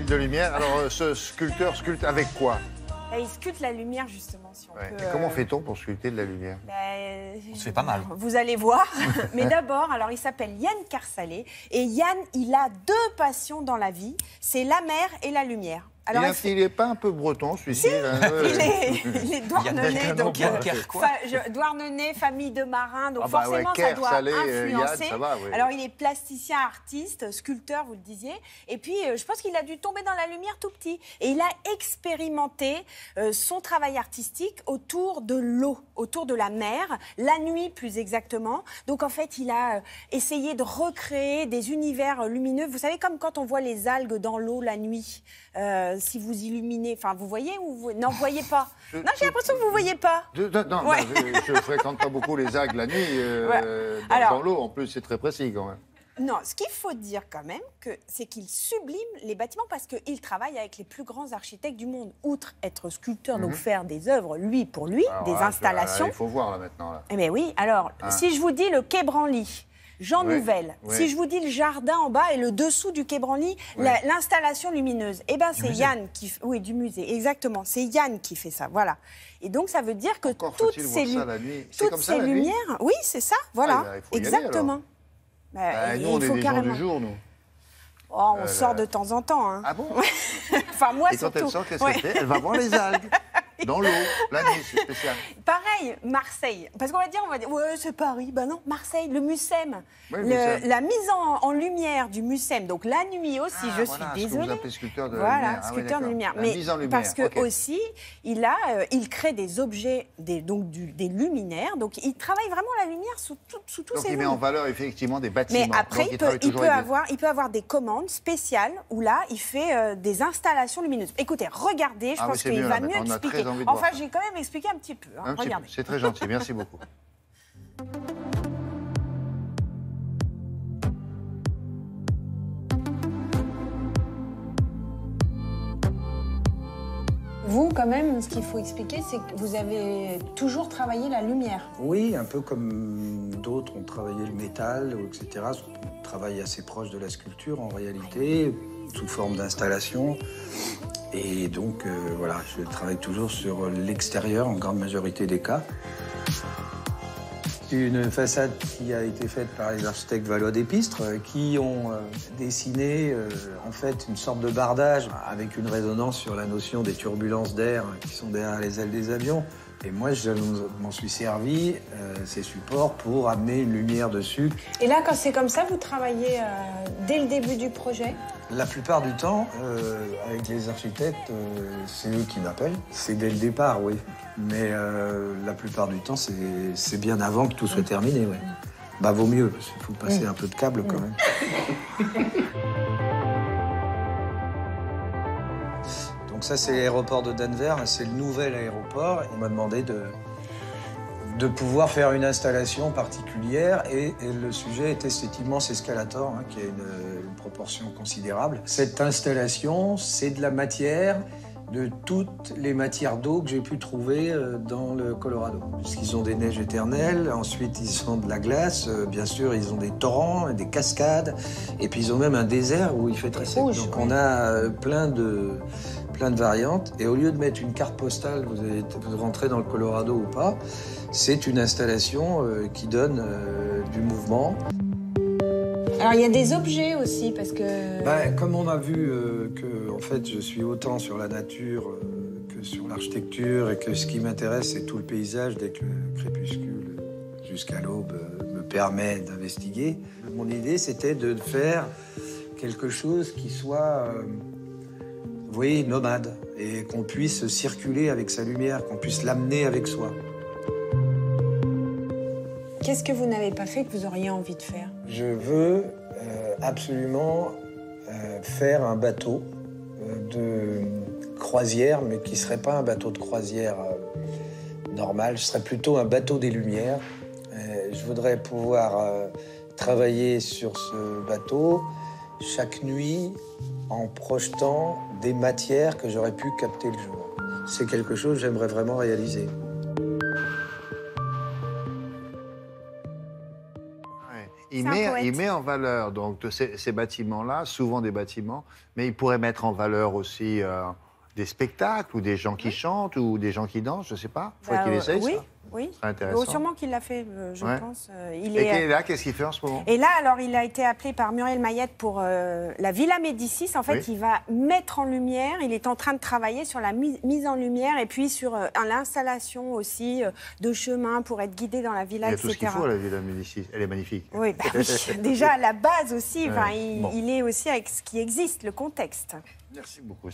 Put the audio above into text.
000 de lumière. Alors, ce sculpteur sculpte avec quoi? Et il sculpte la lumière, justement, si on peut... Et comment fait-on pour sculpter de la lumière? On se fait pas mal. Vous allez voir. Mais d'abord, alors il s'appelle Yann Carsalé. Et Yann, il a deux passions dans la vie. C'est la mer et la lumière. Alors, il n'est pas un peu breton, celui-ci? il est douarnenez, donc quoi douarnenez, famille de marins, donc bah forcément Ker, ça doit Salé, influencer. Yann, ça va, oui. Alors il est plasticien, artiste, sculpteur, vous le disiez, et puis je pense qu'il a dû tomber dans la lumière tout petit. Et il a expérimenté son travail artistique autour de l'eau, autour de la mer, la nuit plus exactement. Donc en fait il a essayé de recréer des univers lumineux. Vous savez, comme quand on voit les algues dans l'eau la nuit. Si vous illuminez, enfin, vous voyez ou vous... Non, vous voyez pas. Non, j'ai l'impression que vous voyez pas. Non, Ouais. je fréquente pas beaucoup les algues la nuit. Dans l'eau, en plus, c'est très précis quand même. Non, ce qu'il faut dire quand même, c'est qu'il sublime les bâtiments parce qu'il travaille avec les plus grands architectes du monde. Outre être sculpteur, donc faire des œuvres, lui pour lui, Alors, des installations. Il faut voir là maintenant. Là. Eh bien oui, alors, si je vous dis le Quai Branly, Jean Nouvel, si je vous dis le jardin en bas et le dessous du Quai Branly, l'installation lumineuse, eh bien c'est Yann qui... Oui, du musée, exactement. C'est Yann qui fait ça, voilà. Et donc ça veut dire que toutes ces lumières... Oui, c'est ça, voilà, exactement. Nous, on est des gens du jour, nous. Oh, on sort de temps en temps. Hein. Ah bon? Enfin, moi, et quand surtout. elle sort, qu'est-ce qu'elle fait? Elle va voir les algues. Dans l'eau, la nuit, c'est spécial. Pareil, Marseille. Parce qu'on va dire, ouais, c'est Paris. Ben non, Marseille, le Mucem. Oui, la mise en lumière du Mucem. Donc la nuit aussi, je suis désolée. Ce que vous appelez sculpteur de lumière. lumière. Sculpteur de lumière. La mise en lumière. Parce que aussi, il crée des objets, des luminaires. Donc il travaille vraiment la lumière sous tous ses angles. Donc il met en valeur effectivement des bâtiments. Mais après, il peut avoir des commandes spéciales où là, il fait des installations lumineuses. Écoutez, regardez, je pense qu'il va mieux expliquer. Enfin, j'ai quand même expliqué un petit peu. Hein. Regardez. C'est très gentil, merci beaucoup. Vous, quand même, ce qu'il faut expliquer, c'est que vous avez toujours travaillé la lumière. Oui, un peu comme d'autres ont travaillé le métal, etc. On travaille assez proche de la sculpture, en réalité, sous forme d'installation. Et donc, voilà, je travaille toujours sur l'extérieur, en grande majorité des cas. C'est une façade qui a été faite par les architectes Valois-Despistres, qui ont dessiné, en fait, une sorte de bardage avec une résonance sur la notion des turbulences d'air qui sont derrière les ailes des avions. Et moi, je m'en suis servi, ces supports, pour amener une lumière dessus. Et là, quand c'est comme ça, vous travaillez dès le début du projet? La plupart du temps, avec les architectes, c'est eux qui m'appellent. C'est dès le départ, oui. Mais la plupart du temps, c'est bien avant que tout soit terminé, oui. Bah, vaut mieux, parce qu'il faut passer un peu de câble, quand même. Donc ça, c'est l'aéroport de Denver, c'est le nouvel aéroport. On m'a demandé de pouvoir faire une installation particulière et le sujet est esthétiquement Escalator, qui a une proportion considérable. Cette installation, c'est de la matière, de toutes les matières d'eau que j'ai pu trouver dans le Colorado. Puisqu'ils ont des neiges éternelles, ensuite ils ont de la glace, bien sûr ils ont des torrents, des cascades, et puis ils ont même un désert où il fait très sec. Donc on a plein de variantes, et au lieu de mettre une carte postale, vous rentrez dans le Colorado ou pas, c'est une installation qui donne du mouvement. Alors, il y a des objets aussi, parce que... Comme on a vu que, en fait, je suis autant sur la nature que sur l'architecture, et que ce qui m'intéresse, c'est tout le paysage, dès que le crépuscule jusqu'à l'aube me permet d'investiguer. Mon idée, c'était de faire quelque chose qui soit... vous voyez, nomade, et qu'on puisse circuler avec sa lumière, qu'on puisse l'amener avec soi. Qu'est-ce que vous n'avez pas fait que vous auriez envie de faire? Je veux absolument faire un bateau de croisière, mais qui ne serait pas un bateau de croisière normal, ce serait plutôt un bateau des Lumières. Je voudrais pouvoir travailler sur ce bateau chaque nuit en projetant des matières que j'aurais pu capter le jour. C'est quelque chose que j'aimerais vraiment réaliser. il met en valeur donc, ces bâtiments-là, souvent des bâtiments, mais il pourrait mettre en valeur aussi des spectacles ou des gens qui chantent ou des gens qui dansent, je ne sais pas. Il faudrait qu'il essaye ça. Oui, intéressant. Sûrement qu'il l'a fait, je pense. Et là, qu'est-ce qu'il fait en ce moment? Et là, alors, il a été appelé par Muriel Mayette pour la Villa Médicis. En fait, il va mettre en lumière, il est en train de travailler sur la mise en lumière et puis sur l'installation aussi de chemins pour être guidé dans la villa, etc. Il y a tout ce qu'il faut, la Villa Médicis. Elle est magnifique. Oui, oui. Déjà, à la base aussi, il est aussi avec ce qui existe, le contexte. Merci beaucoup.